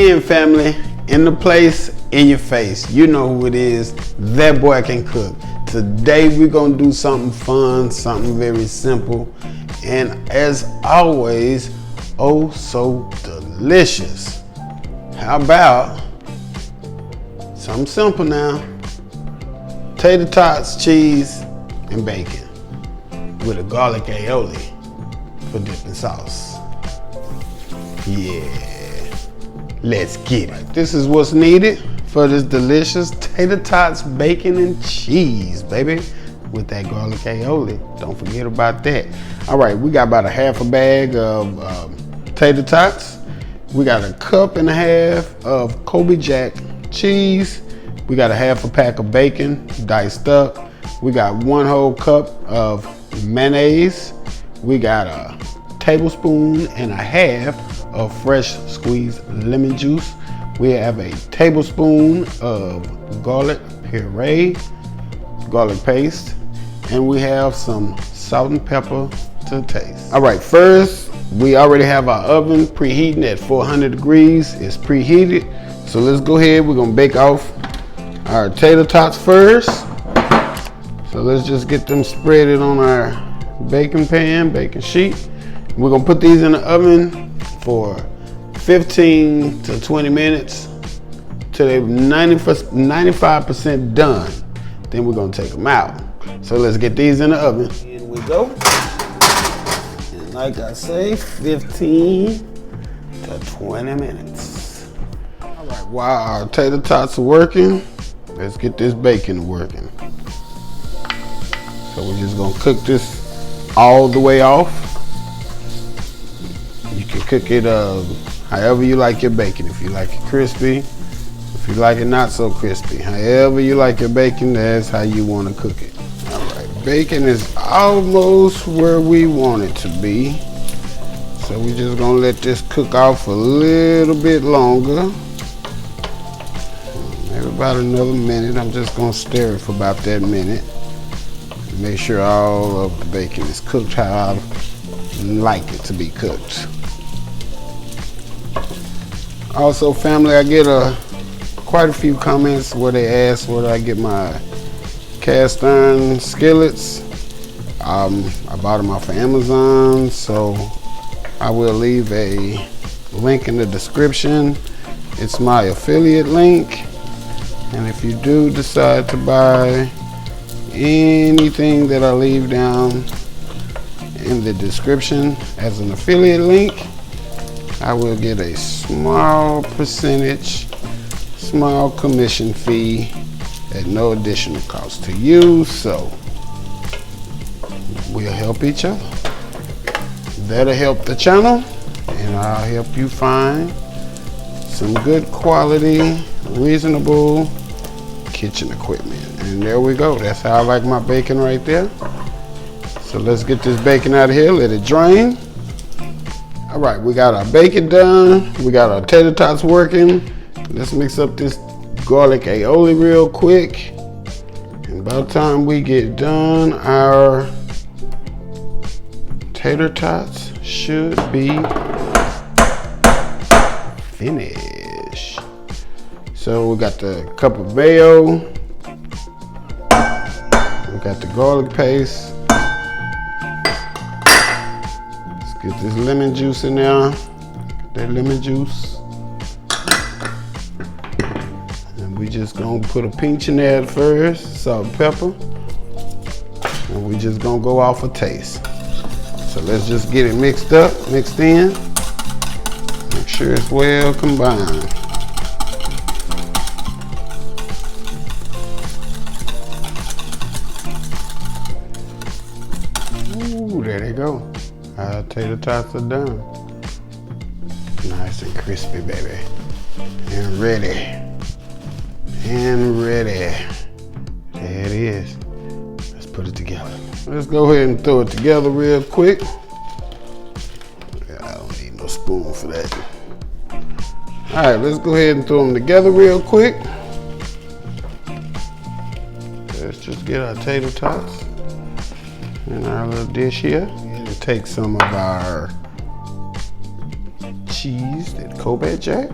again, family, in the place, in your face. You know who it is. That boy can cook. Today we're gonna do something fun, something very simple, and as always, oh so delicious. How about something simple now? Tater tots, cheese, and bacon with a garlic aioli for dipping sauce. Yeah, let's get it. This is what's needed for this delicious tater tots, bacon and cheese, baby, with that garlic aioli. Don't forget about that. All right, we got about a half a bag of tater tots. We got a cup and a half of Colby Jack cheese. We got a half a pack of bacon, diced up. We got 1 whole cup of mayonnaise. We got a tablespoon and a half of fresh squeezed lemon juice. We have a tablespoon of garlic puree, garlic paste, and we have some salt and pepper to taste. All right, first, we already have our oven preheating at 400 degrees. It's preheated. So let's go ahead. We're gonna bake off our tater tots first. So let's just get them spreaded on our baking pan, baking sheet. We're gonna put these in the oven for 15 to 20 minutes till they're 95% done. Then we're gonna take them out. So let's get these in the oven. Here we go. And like I say, 15 to 20 minutes. All right, while our tater tots are working, let's get this bacon working. So we're just gonna cook this all the way off. You can cook it however you like your bacon. If you like it crispy, if you like it not so crispy. However you like your bacon, that's how you want to cook it. All right, bacon is almost where we want it to be. So we're just gonna let this cook off a little bit longer. Maybe about another minute. I'm just gonna stir it for about that minute. Make sure all of the bacon is cooked how I like it to be cooked. Also, family, I get quite a few comments where they ask where do I get my cast iron skillets. I bought them off of Amazon, so I will leave a link in the description. It's my affiliate link, and if you do decide to buy anything that I leave down in the description as an affiliate link, I will get a small percentage, small commission fee at no additional cost to you. So we'll help each other. That'll help the channel, and I'll help you find some good quality, reasonable kitchen equipment. And there we go. That's how I like my bacon right there. So let's get this bacon out of here, let it drain. All right, we got our bacon done. We got our tater tots working. Let's mix up this garlic aioli real quick. And by the time we get done, our tater tots should be finished. So we got the cup of mayo. We got the garlic paste. Get this lemon juice in there, that lemon juice. And we just gonna put a pinch in there at first, salt and pepper. And we just gonna go off a taste. So let's just get it mixed up, mixed in. Make sure it's well combined. Ooh, there they go. Our tater tots are done. Nice and crispy, baby. And ready. And ready. There it is. Let's put it together. Let's go ahead and throw it together real quick. I don't need no spoon for that. All right, let's go ahead and throw them together real quick. Let's just get our tater tots in our little dish here. Take some of our cheese, that Colby Jack.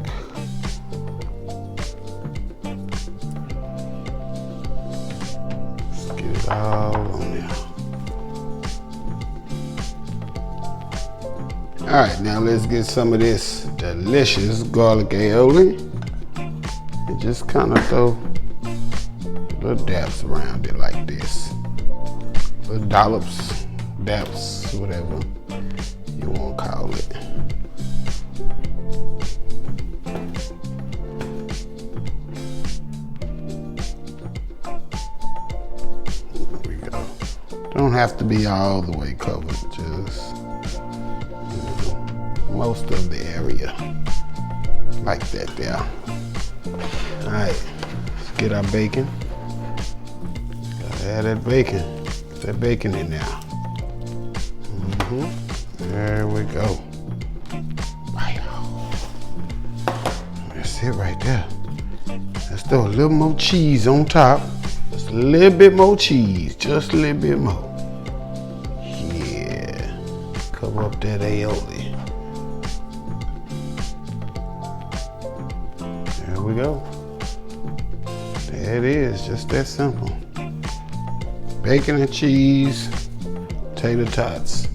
is all on there. All right, now let's get some of this delicious garlic aioli and just kind of throw little dabs around it like this. Little dollops, dabs, whatever you want to call it. There we go. Don't have to be all the way covered, just most of the area, like that there. All right, let's get our bacon. Gotta add that bacon. Get that bacon in there. There we go. That's it right there. Let's throw a little more cheese on top. Just a little bit more cheese, just a little bit more. Yeah, cover up that aioli. There we go. There it is, just that simple. Bacon and cheese, tater tots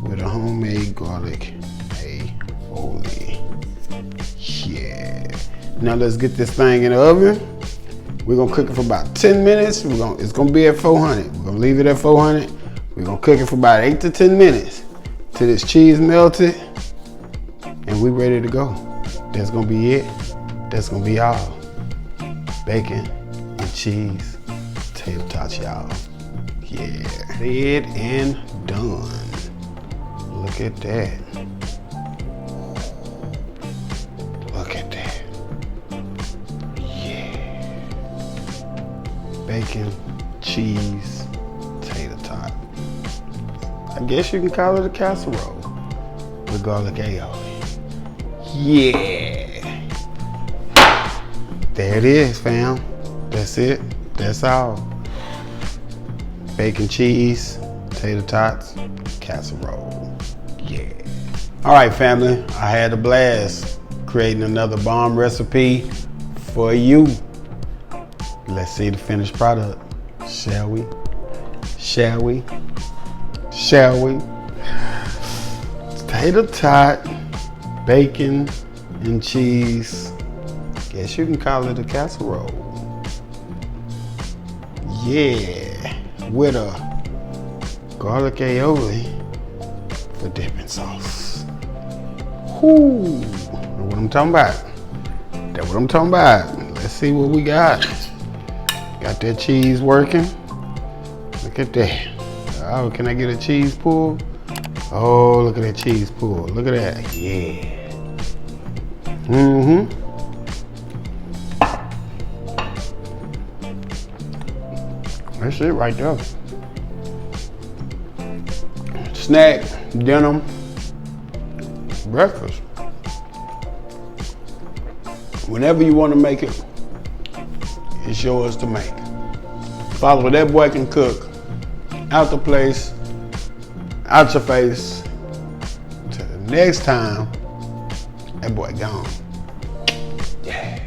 with a homemade garlic aioli. Yeah. Now let's get this thing in the oven. We're gonna cook it for about 10 minutes. It's gonna be at 400. We're gonna leave it at 400. We're gonna cook it for about 8 to 10 minutes till this cheese melted and we ready to go. That's gonna be it. That's gonna be all. Bacon and cheese, tater tots, y'all. Yeah, said and done. Look at that. Look at that. Yeah. Bacon, cheese, tater tot. I guess you can call it a casserole with garlic aioli. Yeah. There it is, fam. That's it. That's all. Bacon, cheese, tater tots, casserole. Yeah. All right, family. I had a blast creating another bomb recipe for you. Let's see the finished product. Shall we? Shall we? Shall we? Tater tot, bacon, and cheese. Guess you can call it a casserole. Yeah, with a garlic aioli for dipping sauce. Whoo, know what I'm talking about. That's what I'm talking about. Let's see what we got. Got that cheese working. Look at that. Oh, can I get a cheese pull? Oh, look at that cheese pull. Look at that. Yeah. That's it right there. Snack, dinner, breakfast. Whenever you want to make it, it's yours to make. Follow that boy can cook. Out the place, out your face. Till the next time, that boy gone. Yeah.